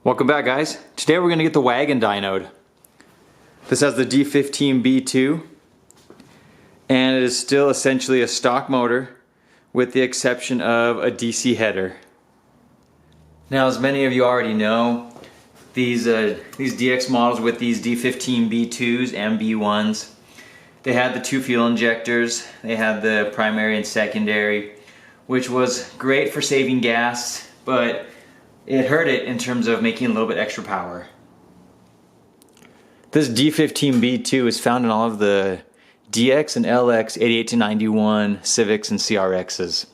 Welcome back, guys. Today we're going to get the wagon dynoed. This has the D15B2 and it is still essentially a stock motor with the exception of a DC header. Now, as many of you already know, these DX models with these D15B2s and B1s, they had the two fuel injectors. They had the primary and secondary, which was great for saving gas, but it hurt it in terms of making a little bit extra power. This D15B2 is found in all of the DX and LX 88 to 91 Civics and CRXs.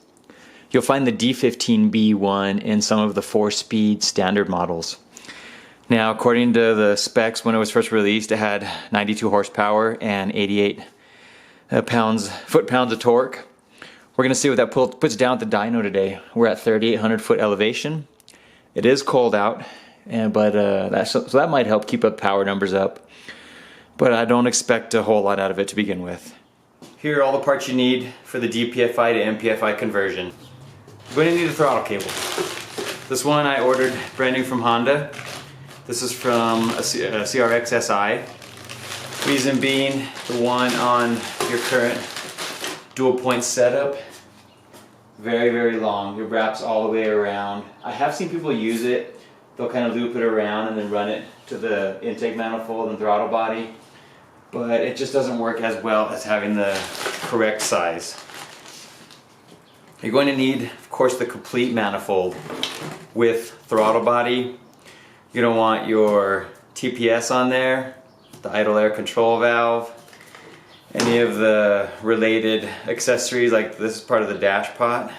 You'll find the D15B1 in some of the 4-speed standard models. Now, according to the specs when it was first released, it had 92 horsepower and 88 foot-pounds of torque. We're going to see what that puts down at the dyno today. We're at 3,800 foot elevation. It is cold out, but that might help keep up power numbers up. But I don't expect a whole lot out of it to begin with. Here are all the parts you need for the DPFI to MPFI conversion. You're going to need a throttle cable. This one I ordered brand new from Honda. This is from a CRX Si. Reason being, the one on your current dual point setup, very, very long. It wraps all the way around. I have seen people use it. They'll kind of loop it around and then run it to the intake manifold and throttle body. But it just doesn't work as well as having the correct size. You're going to need, of course, the complete manifold with throttle body. You're going to want your TPS on there, the idle air control valve, any of the related accessories, like this is part of the dash pot.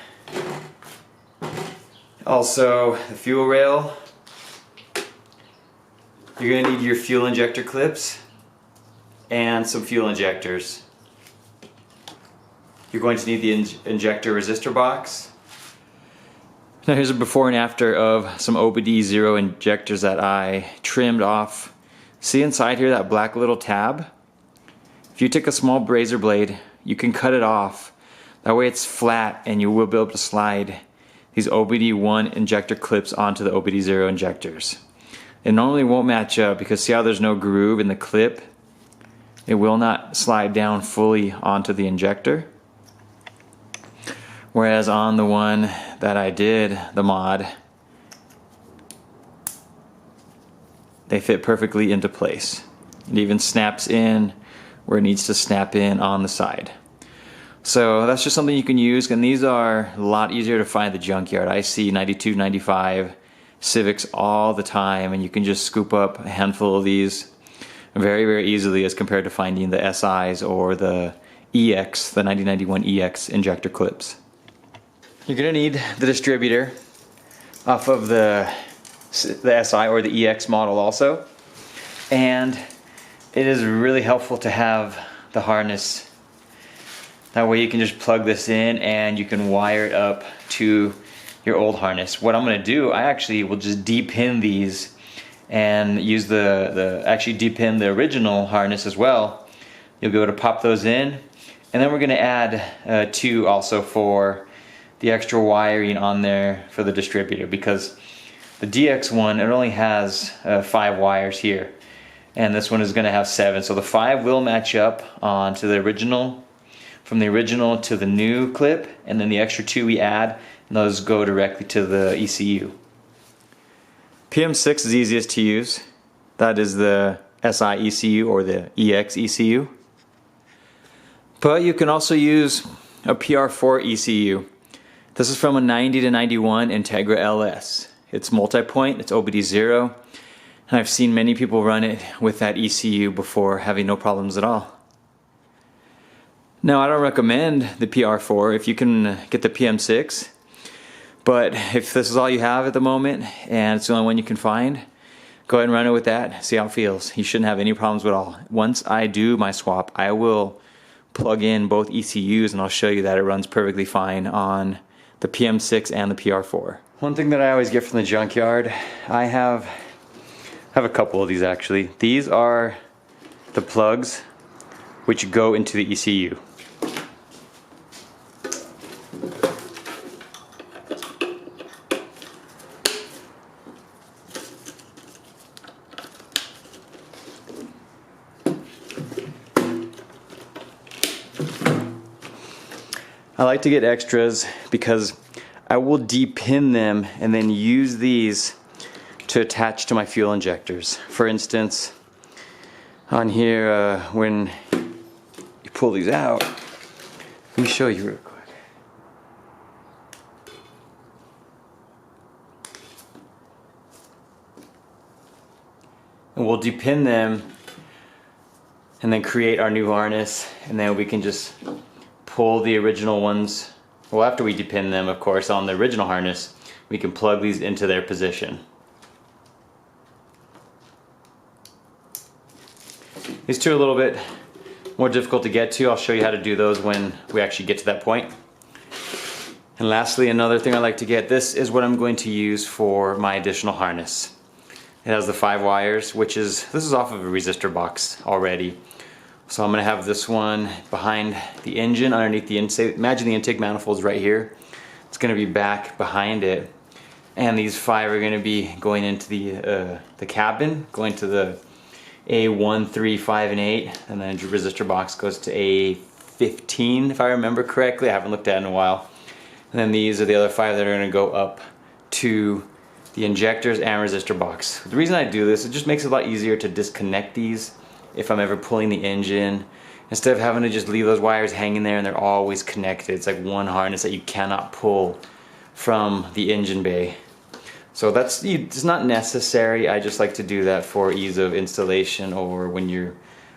Also, the fuel rail. You're going to need your fuel injector clips and some fuel injectors. You're going to need the injector resistor box. Now here's a before and after of some OBD0 injectors that I trimmed off. See inside here that black little tab? If you take a small razor blade, you can cut it off. That way it's flat and you will be able to slide these OBD1 injector clips onto the OBD0 injectors. It normally won't match up because see how there's no groove in the clip? It will not slide down fully onto the injector. Whereas on the one that I did, the mod, they fit perfectly into place. It even snaps in where it needs to snap in on the side. So that's just something you can use, and these are a lot easier to find at the junkyard. I see 92, 95 Civics all the time, and you can just scoop up a handful of these very, very easily as compared to finding the SIs or the EX, the 9091 EX injector clips. You're going to need the distributor off of the SI or the EX model also, and it is really helpful to have the harness. That way you can just plug this in and you can wire it up to your old harness. What I'm going to do, I actually will just de-pin these and use actually de-pin the original harness as well. You'll be able to pop those in, and then we're going to add two also for the extra wiring on there for the distributor, because the DX one, it only has 5 wires here, and this one is going to have 7. So the 5 will match up onto the original, from the original to the new clip, and then the extra 2 we add, and those go directly to the ECU. PM6 is easiest to use. That is the SI ECU or the EX ECU. But you can also use a PR4 ECU. This is from a 90 to 91 Integra LS. It's multi-point, it's OBD0, and I've seen many people run it with that ECU before having no problems at all. Now, I don't recommend the PR4 if you can get the PM6, but if this is all you have at the moment and it's the only one you can find, go ahead and run it with that, see how it feels. You shouldn't have any problems at all. Once I do my swap, I will plug in both ECUs and I'll show you that it runs perfectly fine on the PM6 and the PR4. One thing that I always get from the junkyard, I have a couple of these actually. These are the plugs which go into the ECU. I like to get extras because I will depin them and then use these to attach to my fuel injectors. For instance, on here, when you pull these out, let me show you real quick. And we'll depin them and then create our new harness, and then we can just pull the original ones. Well, after we depin them, of course, on the original harness, we can plug these into their position. These two are a little bit more difficult to get to. I'll show you how to do those when we actually get to that point. And lastly, another thing I like to get, this is what I'm going to use for my additional harness. It has the 5 wires, this is off of a resistor box already. So I'm going to have this one behind the engine, underneath the intake. Imagine the intake manifold's right here. It's going to be back behind it. And these 5 are going to be going into the cabin, going to the A1, 3, 5, and 8. And then the resistor box goes to A15, if I remember correctly. I haven't looked at it in a while. And then these are the other 5 that are going to go up to the injectors and resistor box. The reason I do this, it just makes it a lot easier to disconnect these if I'm ever pulling the engine, instead of having to just leave those wires hanging there and they're always connected. It's like one harness that you cannot pull from the engine bay. So it's not necessary. I just like to do that for ease of installation or when you're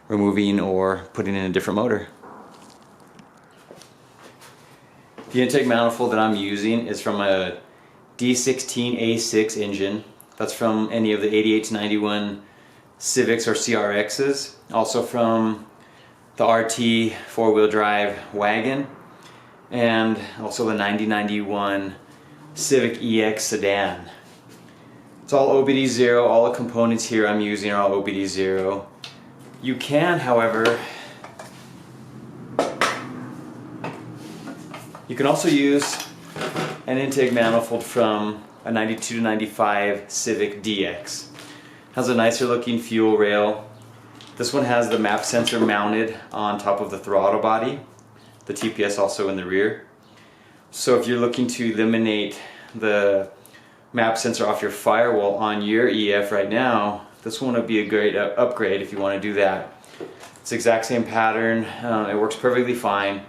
removing or putting in a different motor. The intake manifold that I'm using is from a D16A6 engine. That's from any of the 88 to 91 Civics or CRXs. Also from the RT 4-wheel drive wagon. And also the 9091 Civic EX sedan. It's all OBD0. All the components here I'm using are all OBD0. You can, however, you can also use an intake manifold from a 92 to 95 Civic DX. Has a nicer looking fuel rail. This one has the map sensor mounted on top of the throttle body. The TPS also in the rear. So if you're looking to eliminate the map sensor off your firewall on your EF right now, this one would be a great upgrade if you want to do that. It's the exact same pattern. It works perfectly fine.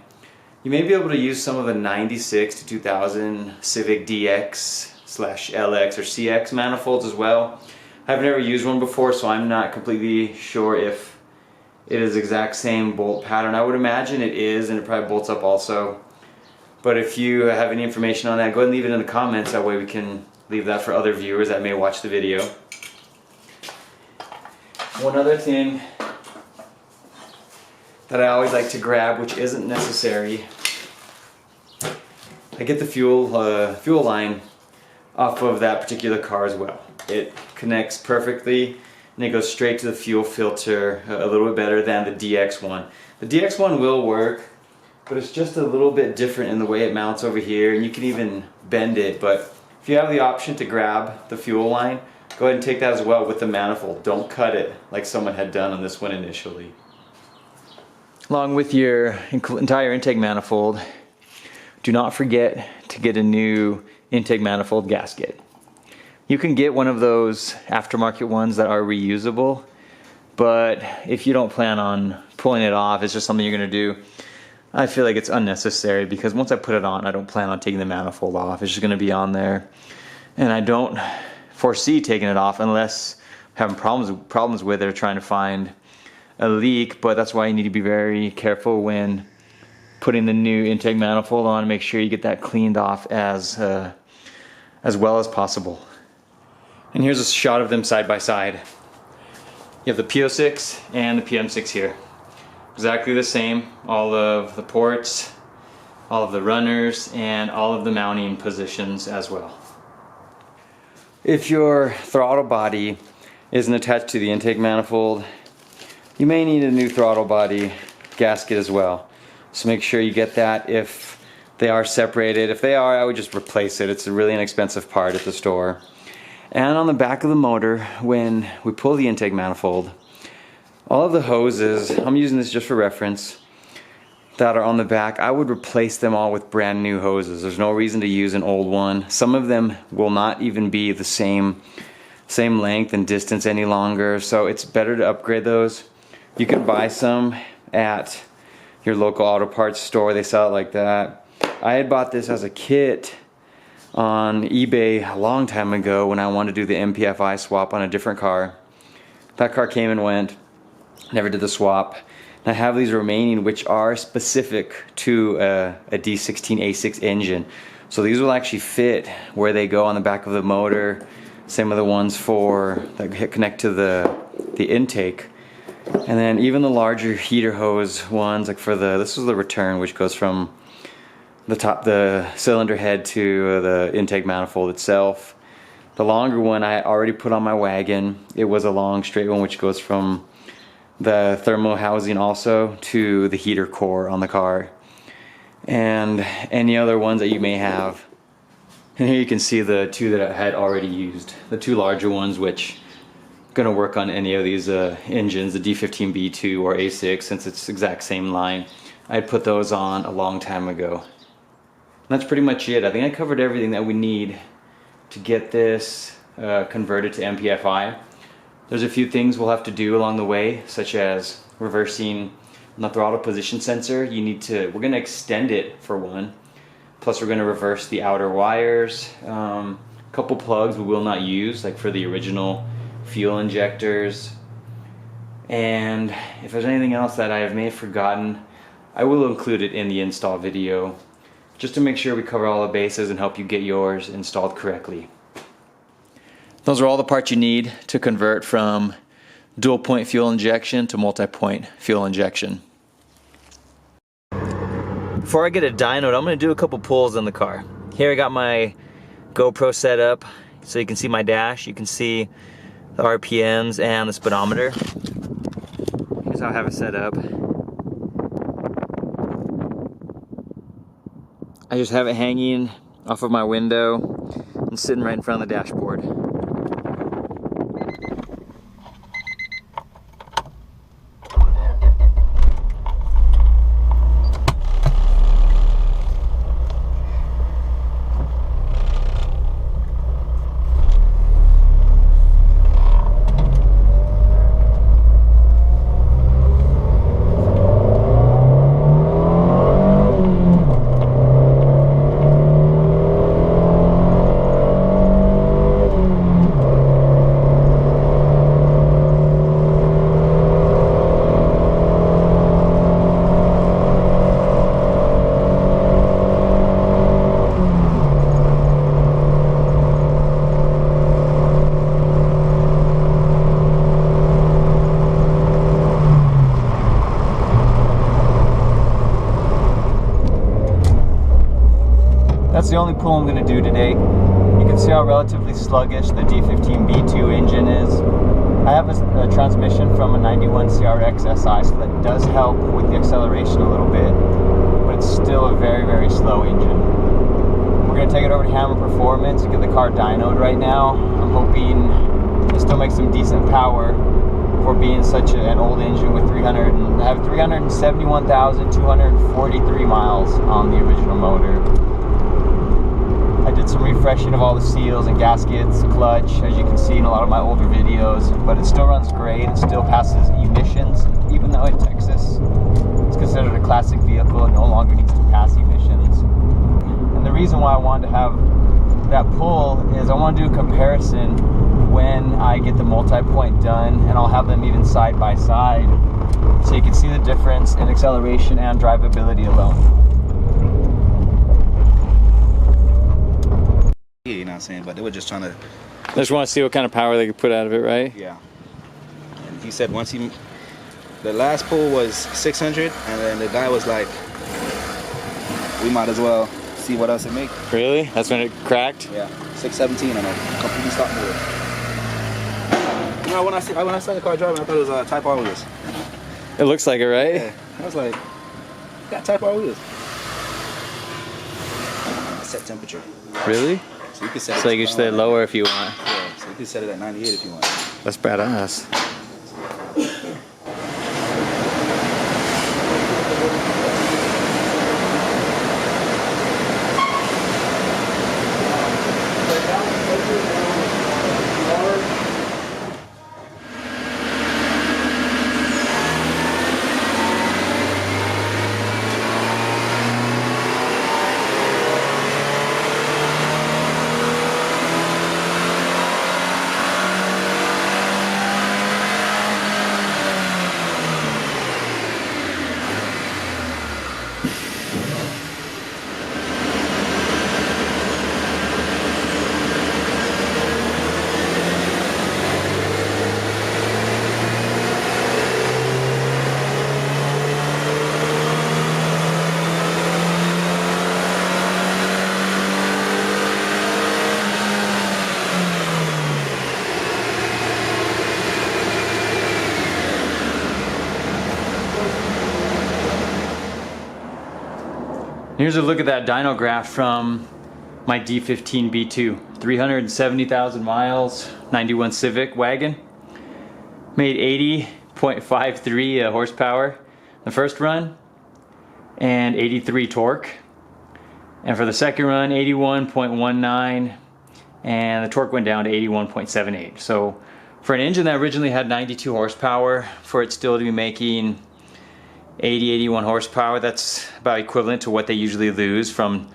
You may be able to use some of the 96 to 2000 Civic DX/LX or CX manifolds as well. I've never used one before, so I'm not completely sure if it is the exact same bolt pattern. I would imagine it is, and it probably bolts up also. But if you have any information on that, go ahead and leave it in the comments. That way we can leave that for other viewers that may watch the video. One other thing that I always like to grab, which isn't necessary, I get the fuel line off of that particular car as well. It connects perfectly and it goes straight to the fuel filter a little bit better than the DX one. The DX one will work, but it's just a little bit different in the way it mounts over here, and you can even bend it. But if you have the option to grab the fuel line, go ahead and take that as well with the manifold. Don't cut it like someone had done on this one initially. Along with your entire intake manifold, do not forget to get a new intake manifold gasket. You can get one of those aftermarket ones that are reusable, but if you don't plan on pulling it off, it's just something you're going to do, I feel like it's unnecessary, because once I put it on, I don't plan on taking the manifold off. It's just going to be on there, and I don't foresee taking it off unless I'm having problems with it or trying to find a leak. But that's why you need to be very careful when putting the new intake manifold on. Make sure you get that cleaned off as well as possible. And here's a shot of them side by side. You have the P06 and the PM6 here. Exactly the same. All of the ports, all of the runners, and all of the mounting positions as well. If your throttle body isn't attached to the intake manifold, you may need a new throttle body gasket as well. So make sure you get that if they are separated. If they are, I would just replace it. It's a really inexpensive part at the store. And on the back of the motor, when we pull the intake manifold, all of the hoses, I'm using this just for reference, that are on the back, I would replace them all with brand new hoses. There's no reason to use an old one. Some of them will not even be the same length and distance any longer, so it's better to upgrade those. You can buy some at your local auto parts store. They sell it like that. I had bought this as a kit on eBay a long time ago when I wanted to do the MPFI swap on a different car. That car came and went, never did the swap. And I have these remaining, which are specific to a D16 A6 engine. So these will actually fit where they go on the back of the motor. Same with the ones that connect to the intake. And then even the larger heater hose ones, like this is the return, which goes from the cylinder head to the intake manifold itself. The longer one I already put on my wagon. It was a long straight one, which goes from the thermal housing also to the heater core on the car, and any other ones that you may have. And here you can see the two that I had already used, the two larger ones, which are gonna work on any of these engines, the D15B2 or A6, since it's the exact same line. I put those on a long time ago. And that's pretty much it. I think I covered everything that we need to get this converted to MPFI. There's a few things we'll have to do along the way, such as reversing the throttle position sensor. We're going to extend it for one. Plus we're going to reverse the outer wires. A couple plugs we will not use, like for the original fuel injectors. And if there's anything else that I may have forgotten, I will include it in the install video, just to make sure we cover all the bases and help you get yours installed correctly. Those are all the parts you need to convert from dual point fuel injection to multi-point fuel injection. Before I get a dyno, I'm going to do a couple pulls in the car. Here I got my GoPro set up so you can see my dash, you can see the RPMs and the speedometer. Here's how I have it set up. I just have it hanging off of my window and sitting right in front of the dashboard. That's the only pull I'm going to do today. You can see how relatively sluggish the D15B2 engine is. I have a transmission from a 91 CRX Si, so that does help with the acceleration a little bit, but it's still a very, very slow engine. We're going to take it over to Hammer Performance and get the car dynoed right now. I'm hoping it still makes some decent power for being such an old engine with 371,243 miles on the original motor. I did some refreshing of all the seals and gaskets, clutch, as you can see in a lot of my older videos, but it still runs great. It still passes emissions, even though in Texas it's considered a classic vehicle and no longer needs to pass emissions. And the reason why I wanted to have that pull is I want to do a comparison when I get the multi-point done, and I'll have them even side by side so you can see the difference in acceleration and drivability alone. You know what I'm saying? But they were just trying to... I just want to see what kind of power they could put out of it, right? Yeah. And he said once he... The last pull was 600, and then the guy was like, we might as well see what else it makes. Really? That's when it cracked? Yeah. 617 and I completely stopped with it. You know, when I saw the car driving, I thought it was Type R wheels. It looks like it, right? Yeah. I was like, got Type R wheels. Set temperature. Really? So you can set so you can set it lower if you want. Yeah, so you can set it at 98 if you want. That's badass. Here's a look at that dyno graph from my D15 B2. 370,000 miles, 91 Civic Wagon. Made 80.53 horsepower the first run and 83 torque. And for the second run, 81.19, and the torque went down to 81.78. So for an engine that originally had 92 horsepower, for it still to be making 81 horsepower, that's about equivalent to what they usually lose from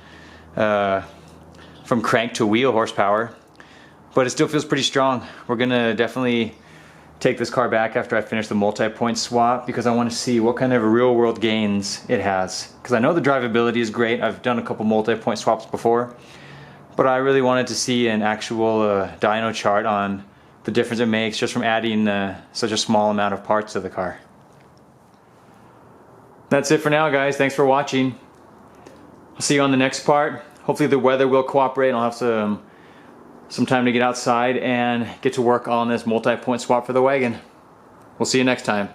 crank to wheel horsepower. But it still feels pretty strong. We're gonna definitely take this car back after I finish the multi-point swap, because I want to see what kind of real world gains it has. Because I know the drivability is great. I've done a couple multi-point swaps before, but I really wanted to see an actual dyno chart on the difference it makes just from adding such a small amount of parts to the car. That's it for now, guys. Thanks for watching. I'll see you on the next part. Hopefully the weather will cooperate and I'll have some time to get outside and get to work on this multi-point swap for the wagon. We'll see you next time.